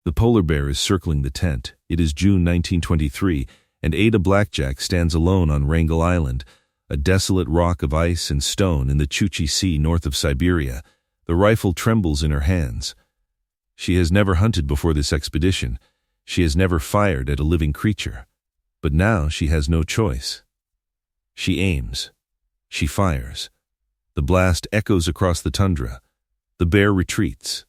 The polar bear is circling the tent. It is June 1923, and Ada Blackjack stands alone on Wrangel Island, a desolate rock of ice and stone in the Chukchi Sea north of Siberia. The rifle trembles in her hands. She has never hunted before this expedition. She has never fired at a living creature. But now she has no choice. She aims. She fires. The blast echoes across the tundra. The bear retreats.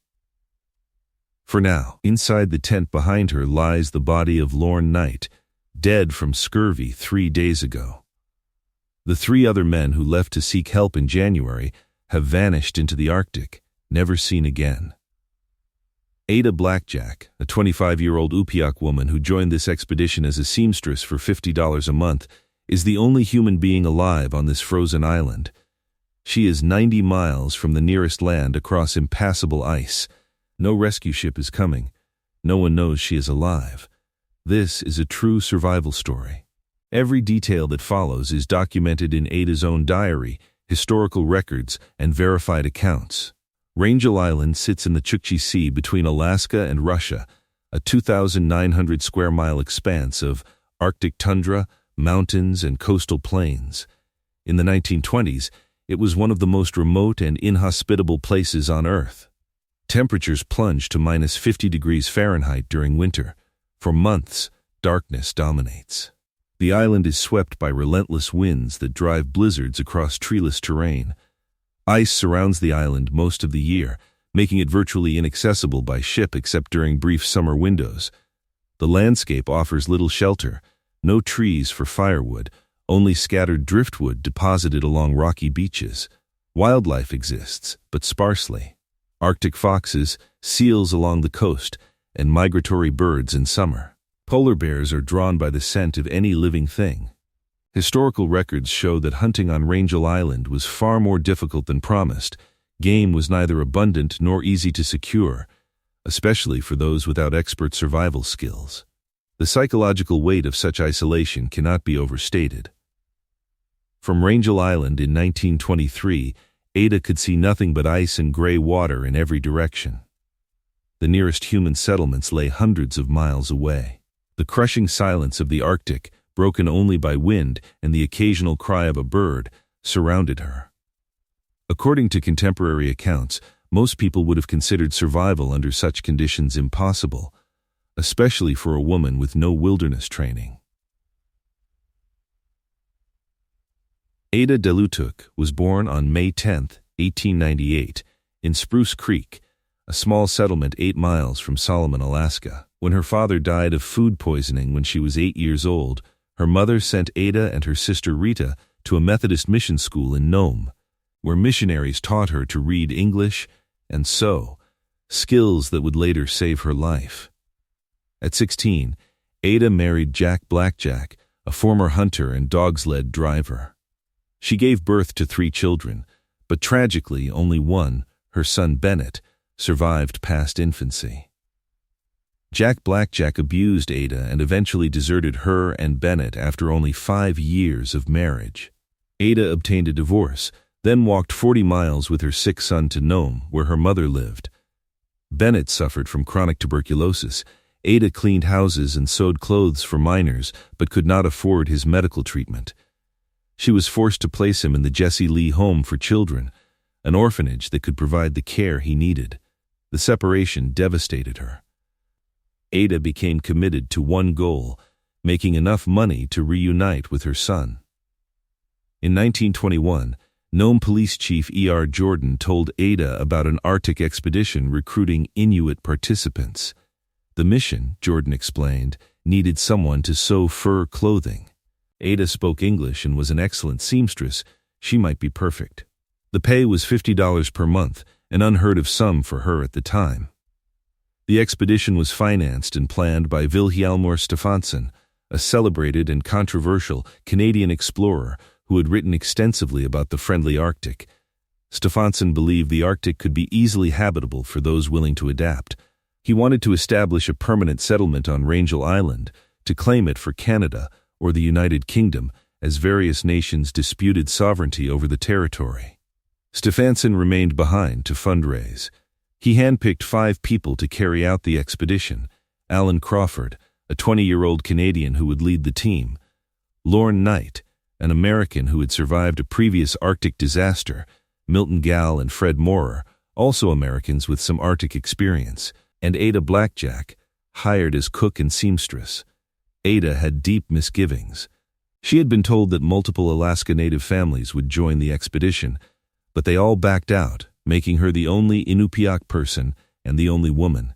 For now, inside the tent behind her lies the body of Lorne Knight, dead from scurvy 3 days ago. The 3 other men who left to seek help in January have vanished into the Arctic, never seen again. Ada Blackjack, a 25-year-old Upiaq woman who joined this expedition as a seamstress for $50 a month, is the only human being alive on this frozen island. She is 90 miles from the nearest land across impassable ice. No rescue ship is coming. No one knows she is alive. This is a true survival story. Every detail that follows is documented in Ada's own diary, historical records, and verified accounts. Wrangel Island sits in the Chukchi Sea between Alaska and Russia, a 2,900 square mile expanse of Arctic tundra, mountains, and coastal plains. In the 1920s, it was one of the most remote and inhospitable places on Earth. Temperatures plunged to minus 50 degrees Fahrenheit during winter. For months, darkness dominates. The island is swept by relentless winds that drive blizzards across treeless terrain. Ice surrounds the island most of the year, making it virtually inaccessible by ship except during brief summer windows. The landscape offers little shelter, no trees for firewood, only scattered driftwood deposited along rocky beaches. Wildlife exists, but sparsely. Arctic foxes, seals along the coast, and migratory birds in summer. Polar bears are drawn by the scent of any living thing. Historical records show that hunting on Wrangel Island was far more difficult than promised. Game was neither abundant nor easy to secure, especially for those without expert survival skills. The psychological weight of such isolation cannot be overstated. From Wrangel Island in 1923, Ada could see nothing but ice and gray water in every direction. The nearest human settlements lay hundreds of miles away. The crushing silence of the Arctic, broken only by wind and the occasional cry of a bird, surrounded her. According to contemporary accounts, most people would have considered survival under such conditions impossible, especially for a woman with no wilderness training. Ada Delutuk was born on May 10, 1898, in Spruce Creek, a small settlement 8 miles from Solomon, Alaska. When her father died of food poisoning when she was 8 years old, her mother sent Ada and her sister Rita to a Methodist mission school in Nome, where missionaries taught her to read English and sew, skills that would later save her life. At 16, Ada married Jack Blackjack, a former hunter and dog-sled driver. She gave birth to 3 children, but tragically only one, her son Bennett, survived past infancy. Jack Blackjack abused Ada and eventually deserted her and Bennett after only 5 years of marriage. Ada obtained a divorce, then walked 40 miles with her sick son to Nome, where her mother lived. Bennett suffered from chronic tuberculosis. Ada cleaned houses and sewed clothes for miners, but could not afford his medical treatment. She was forced to place him in the Jesse Lee Home for Children, an orphanage that could provide the care he needed. The separation devastated her. Ada became committed to one goal, making enough money to reunite with her son. In 1921, Nome Police Chief E.R. Jordan told Ada about an Arctic expedition recruiting Inuit participants. The mission, Jordan explained, needed someone to sew fur clothing. Ada spoke English and was an excellent seamstress. She might be perfect. The pay was $50 per month, an unheard of sum for her at the time. The expedition was financed and planned by Vilhjalmur Stefansson, a celebrated and controversial Canadian explorer who had written extensively about the friendly Arctic. Stefansson believed the Arctic could be easily habitable for those willing to adapt. He wanted to establish a permanent settlement on Wrangel Island, to claim it for Canada or the United Kingdom, as various nations disputed sovereignty over the territory. Stefansson remained behind to fundraise. He handpicked 5 people to carry out the expedition: Alan Crawford, a 20-year-old Canadian who would lead the team; Lorne Knight, an American who had survived a previous Arctic disaster; Milton Gall and Fred Moorer, also Americans with some Arctic experience; and Ada Blackjack, hired as cook and seamstress. Ada had deep misgivings. She had been told that multiple Alaska Native families would join the expedition, but they all backed out, making her the only Inupiaq person and the only woman.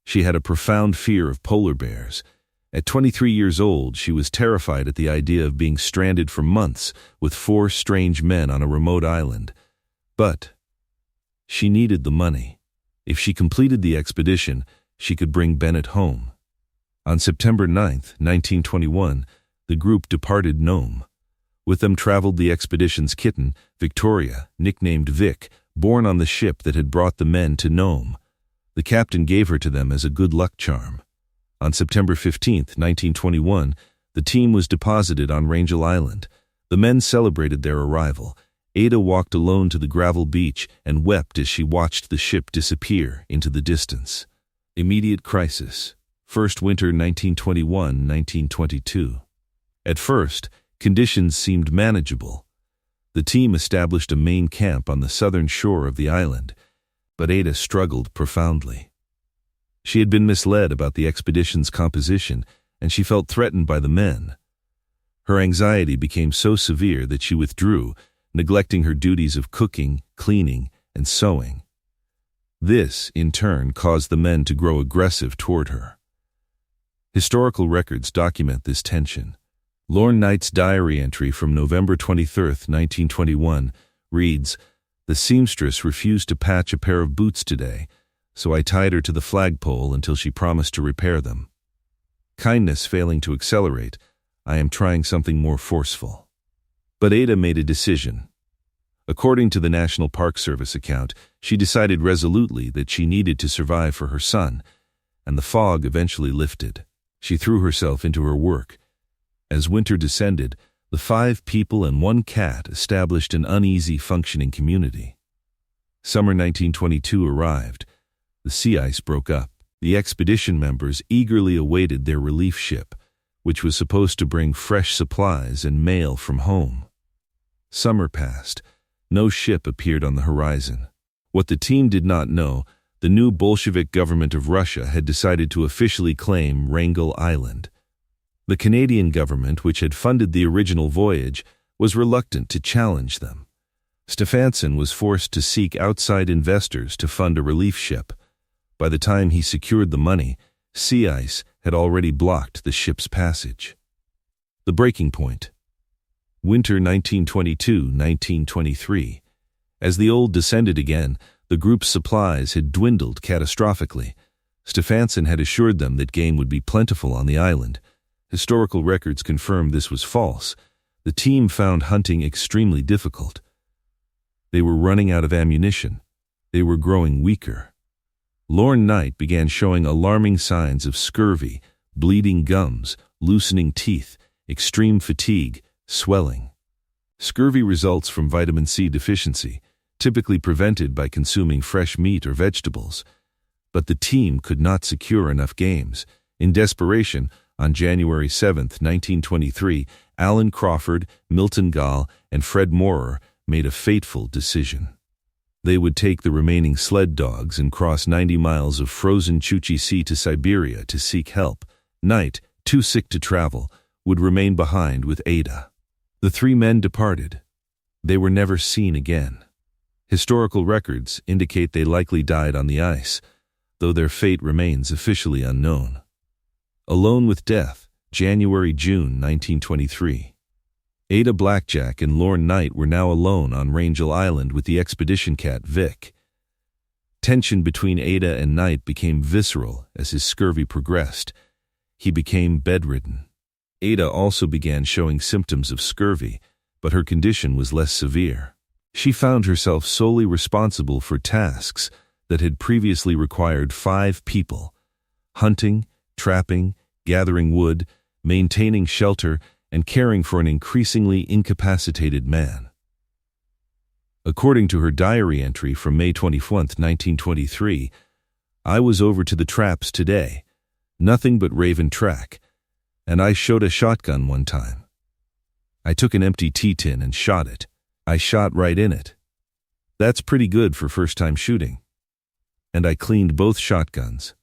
She had a profound fear of polar bears. At 23 years old, she was terrified at the idea of being stranded for months with 4 strange men on a remote island. But she needed the money. If she completed the expedition, she could bring Bennett home. On September 9, 1921, the group departed Nome. With them traveled the expedition's kitten, Victoria, nicknamed Vic, born on the ship that had brought the men to Nome. The captain gave her to them as a good luck charm. On September 15, 1921, the team was deposited on Wrangel Island. The men celebrated their arrival. Ada walked alone to the gravel beach and wept as she watched the ship disappear into the distance. Immediate crisis. First winter 1921-1922. At first, conditions seemed manageable. The team established a main camp on the southern shore of the island, but Ada struggled profoundly. She had been misled about the expedition's composition, and she felt threatened by the men. Her anxiety became so severe that she withdrew, neglecting her duties of cooking, cleaning, and sewing. This, in turn, caused the men to grow aggressive toward her. Historical records document this tension. Lorne Knight's diary entry from November 23, 1921, reads, "The seamstress refused to patch a pair of boots today, so I tied her to the flagpole until she promised to repair them. Kindness failing to accelerate, I am trying something more forceful." But Ada made a decision. According to the National Park Service account, she decided resolutely that she needed to survive for her son, and the fog eventually lifted. She threw herself into her work. As winter descended, the 5 people and 1 cat established an uneasy functioning community. Summer 1922 arrived. The sea ice broke up. The expedition members eagerly awaited their relief ship, which was supposed to bring fresh supplies and mail from home. Summer passed. No ship appeared on the horizon. What the team did not know, the new Bolshevik government of Russia had decided to officially claim Wrangel Island. The Canadian government, which had funded the original voyage, was reluctant to challenge them. Stefansson was forced to seek outside investors to fund a relief ship. By the time he secured the money, sea ice had already blocked the ship's passage. The breaking point. Winter 1922-1923. As the old descended again, the group's supplies had dwindled catastrophically. Stefansson had assured them that game would be plentiful on the island. Historical records confirmed this was false. The team found hunting extremely difficult. They were running out of ammunition. They were growing weaker. Lorne Knight began showing alarming signs of scurvy, bleeding gums, loosening teeth, extreme fatigue, swelling. Scurvy results from vitamin C deficiency, typically prevented by consuming fresh meat or vegetables. But the team could not secure enough games. In desperation, on January 7, 1923, Alan Crawford, Milton Gall, and Fred Moorer made a fateful decision. They would take the remaining sled dogs and cross 90 miles of frozen Chukchi Sea to Siberia to seek help. Knight, too sick to travel, would remain behind with Ada. The 3 men departed. They were never seen again. Historical records indicate they likely died on the ice, though their fate remains officially unknown. Alone with death, January-June 1923. Ada Blackjack and Lorne Knight were now alone on Wrangel Island with the expedition cat Vic. Tension between Ada and Knight became visceral as his scurvy progressed. He became bedridden. Ada also began showing symptoms of scurvy, but her condition was less severe. She found herself solely responsible for tasks that had previously required 5 people: hunting, trapping, gathering wood, maintaining shelter, and caring for an increasingly incapacitated man. According to her diary entry from May 24th, 1923, I was over to the traps today. Nothing but Raven track. And I shot a shotgun one time. I took an empty tea tin and shot it. I shot right in it. That's pretty good for first-time shooting. And I cleaned both shotguns.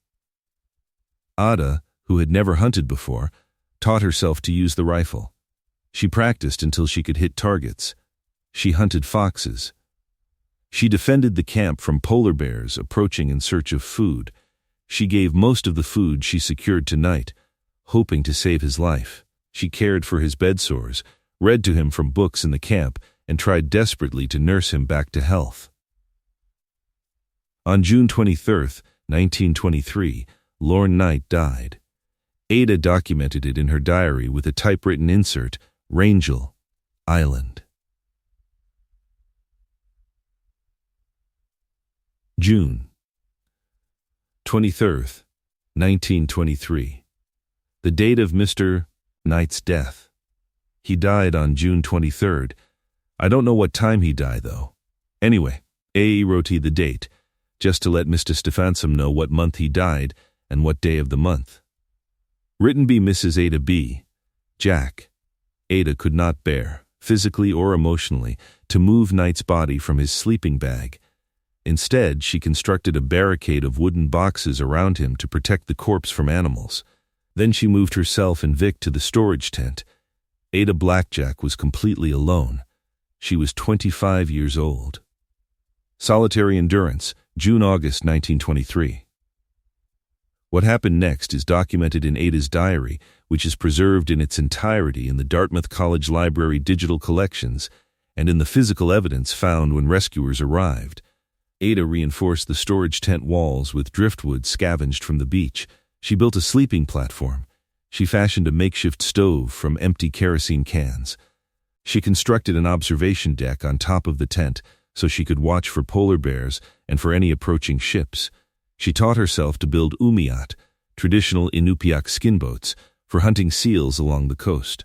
Ada, who had never hunted before, taught herself to use the rifle. She practiced until she could hit targets. She hunted foxes. She defended the camp from polar bears approaching in search of food. She gave most of the food she secured to Knight, hoping to save his life. She cared for his bedsores, read to him from books in the camp, and tried desperately to nurse him back to health. On June 23, 1923, Lorne Knight died. Ada documented it in her diary with a typewritten insert, Wrangel Island. June 23rd, 1923. The date of Mr. Knight's death. He died on June 23rd. I don't know what time he died, though. Anyway, A.E. wrote the date, just to let Mr. Stefansson know what month he died and what day of the month. Written by Mrs. Ada B. Jack. Ada could not bear, physically or emotionally, to move Knight's body from his sleeping bag. Instead, she constructed a barricade of wooden boxes around him to protect the corpse from animals. Then she moved herself and Vic to the storage tent. Ada Blackjack was completely alone. She was 25 years old. Solitary endurance, June-August 1923. What happened next is documented in Ada's diary, which is preserved in its entirety in the Dartmouth College Library digital collections and in the physical evidence found when rescuers arrived. Ada reinforced the storage tent walls with driftwood scavenged from the beach. She built a sleeping platform. She fashioned a makeshift stove from empty kerosene cans. She constructed an observation deck on top of the tent so she could watch for polar bears and for any approaching ships. She taught herself to build umiat, traditional Inupiaq skinboats, for hunting seals along the coast.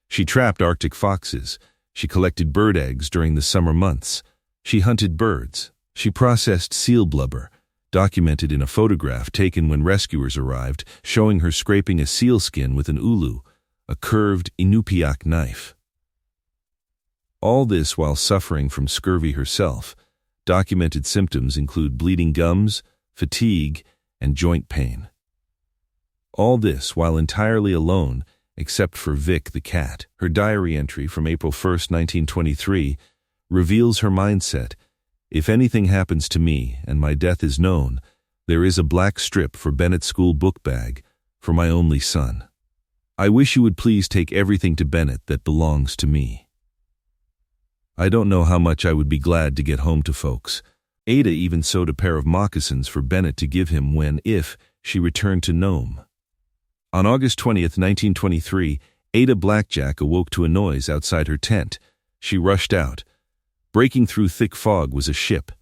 She trapped Arctic foxes. She collected bird eggs during the summer months. She hunted birds. She processed seal blubber, documented in a photograph taken when rescuers arrived, showing her scraping a seal skin with an ulu, a curved Inupiaq knife. All this while suffering from scurvy herself. Documented symptoms include bleeding gums, fatigue, and joint pain. All this while entirely alone, except for Vic the cat. Her diary entry from April 1, 1923, reveals her mindset. If anything happens to me and my death is known, there is a black strip for Bennett's school book bag for my only son. I wish you would please take everything to Bennett that belongs to me. I don't know how much I would be glad to get home to folks. Ada even sewed a pair of moccasins for Bennett to give him if she returned to Nome. On August 20th, 1923, Ada Blackjack awoke to a noise outside her tent. She rushed out. Breaking through thick fog was a ship.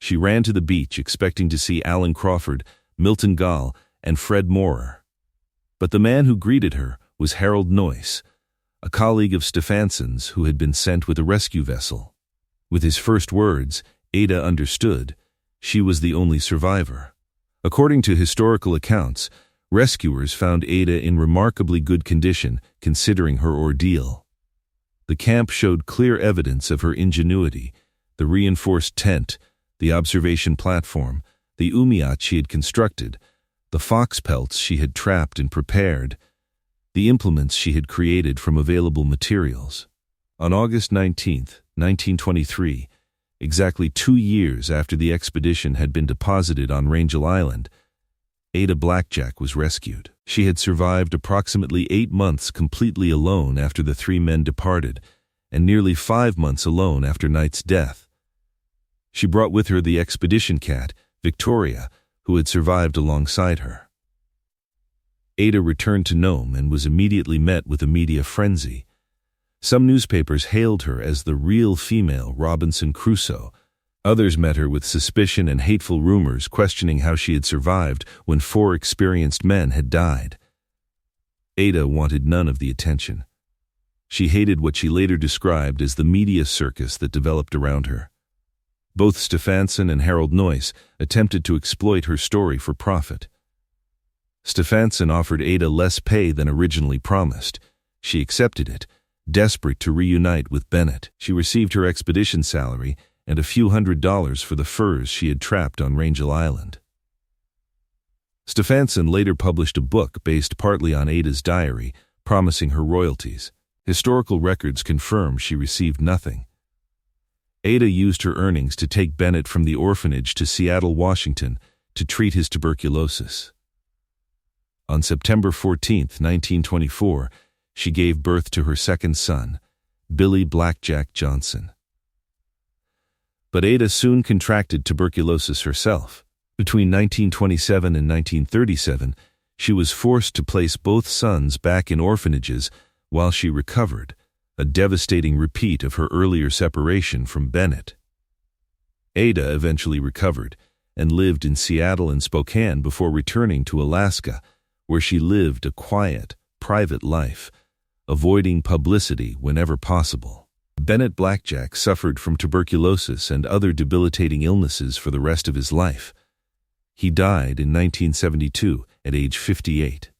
She ran to the beach expecting to see Alan Crawford, Milton Gall, and Fred Moorer. But the man who greeted her was Harold Noyce, a colleague of Stefansson's who had been sent with a rescue vessel. With his first words, Ada understood. She was the only survivor. According to historical accounts, rescuers found Ada in remarkably good condition considering her ordeal. The camp showed clear evidence of her ingenuity: the reinforced tent, the observation platform, the umiat she had constructed, the fox pelts she had trapped and prepared, the implements she had created from available materials. On August 19, 1923, exactly 2 years after the expedition had been deposited on Wrangel Island, Ada Blackjack was rescued. She had survived approximately 8 months completely alone after the 3 men departed, and nearly 5 months alone after Knight's death. She brought with her the expedition cat, Victoria, who had survived alongside her. Ada returned to Nome and was immediately met with a media frenzy. Some newspapers hailed her as the real female Robinson Crusoe. Others met her with suspicion and hateful rumors questioning how she had survived when 4 experienced men had died. Ada wanted none of the attention. She hated what she later described as the media circus that developed around her. Both Stefansson and Harold Noyce attempted to exploit her story for profit. Stefansson offered Ada less pay than originally promised. She accepted it, desperate to reunite with Bennett. She received her expedition salary and a few $100s for the furs she had trapped on Wrangel Island. Stefansson later published a book based partly on Ada's diary, promising her royalties. Historical records confirm she received nothing. Ada used her earnings to take Bennett from the orphanage to Seattle, Washington, to treat his tuberculosis. On September 14, 1924, she gave birth to her second son, Billy Blackjack Johnson. But Ada soon contracted tuberculosis herself. Between 1927 and 1937, she was forced to place both sons back in orphanages while she recovered, a devastating repeat of her earlier separation from Bennett. Ada eventually recovered and lived in Seattle and Spokane before returning to Alaska, where she lived a quiet, private life, avoiding publicity whenever possible. Bennett Blackjack suffered from tuberculosis and other debilitating illnesses for the rest of his life. He died in 1972 at age 58.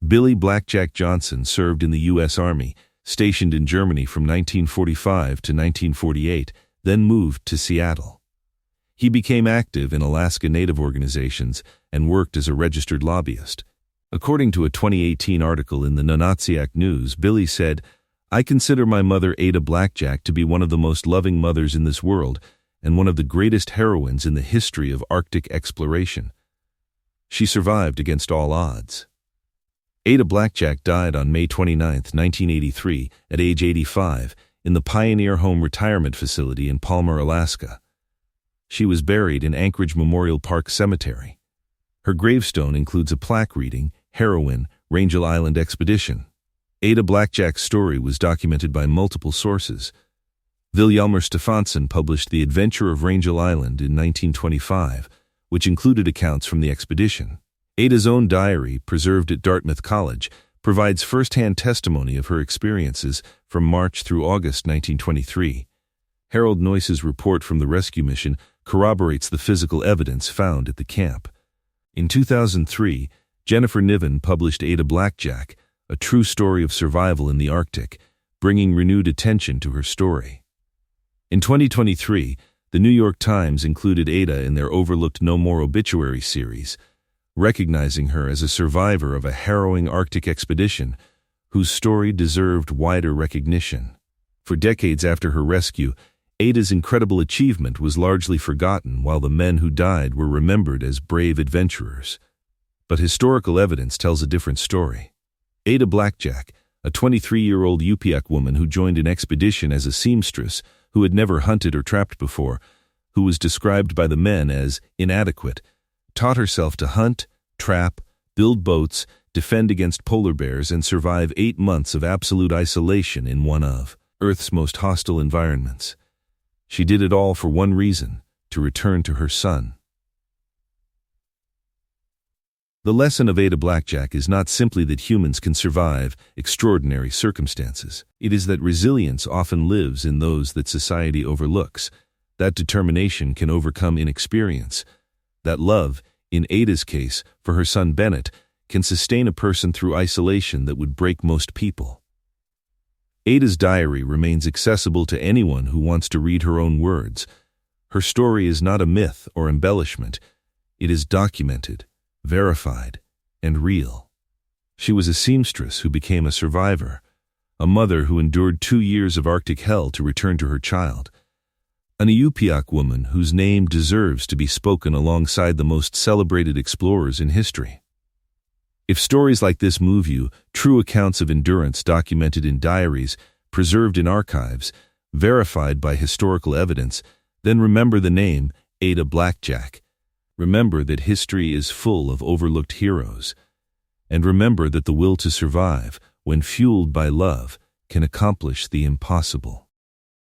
Billy Blackjack Johnson served in the U.S. Army, stationed in Germany from 1945 to 1948, then moved to Seattle. He became active in Alaska Native organizations and worked as a registered lobbyist. According to a 2018 article in the Nunatsiaq News, Billy said, "I consider my mother Ada Blackjack to be one of the most loving mothers in this world and one of the greatest heroines in the history of Arctic exploration. She survived against all odds." Ada Blackjack died on May 29, 1983, at age 85, in the Pioneer Home Retirement Facility in Palmer, Alaska. She was buried in Anchorage Memorial Park Cemetery. Her gravestone includes a plaque reading, "Heroine, Wrangel Island Expedition." Ada Blackjack's story was documented by multiple sources. Vilhjalmur Stefansson published The Adventure of Wrangel Island in 1925, which included accounts from the expedition. Ada's own diary, preserved at Dartmouth College, provides first-hand testimony of her experiences from March through August 1923. Harold Noyce's report from the rescue mission corroborates the physical evidence found at the camp. In 2003, Jennifer Niven published Ada Blackjack, a true story of survival in the Arctic, bringing renewed attention to her story. In 2023, the New York Times included Ada in their Overlooked No More obituary series, recognizing her as a survivor of a harrowing Arctic expedition whose story deserved wider recognition. For decades after her rescue, Ada's incredible achievement was largely forgotten while the men who died were remembered as brave adventurers. But historical evidence tells a different story. Ada Blackjack, a 23-year-old Yup'ik woman who joined an expedition as a seamstress who had never hunted or trapped before, who was described by the men as inadequate, taught herself to hunt, trap, build boats, defend against polar bears, and survive 8 months of absolute isolation in one of Earth's most hostile environments. She did it all for one reason: to return to her son. The lesson of Ada Blackjack is not simply that humans can survive extraordinary circumstances. It is that resilience often lives in those that society overlooks, that determination can overcome inexperience, that love, in Ada's case, for her son Bennett, can sustain a person through isolation that would break most people. Ada's diary remains accessible to anyone who wants to read her own words. Her story is not a myth or embellishment. It is documented, verified, and real. She was a seamstress who became a survivor, a mother who endured 2 years of Arctic hell to return to her child, an Yup'ik woman whose name deserves to be spoken alongside the most celebrated explorers in history. If stories like this move you, true accounts of endurance documented in diaries, preserved in archives, verified by historical evidence, then remember the name Ada Blackjack. Remember that history is full of overlooked heroes. And remember that the will to survive, when fueled by love, can accomplish the impossible.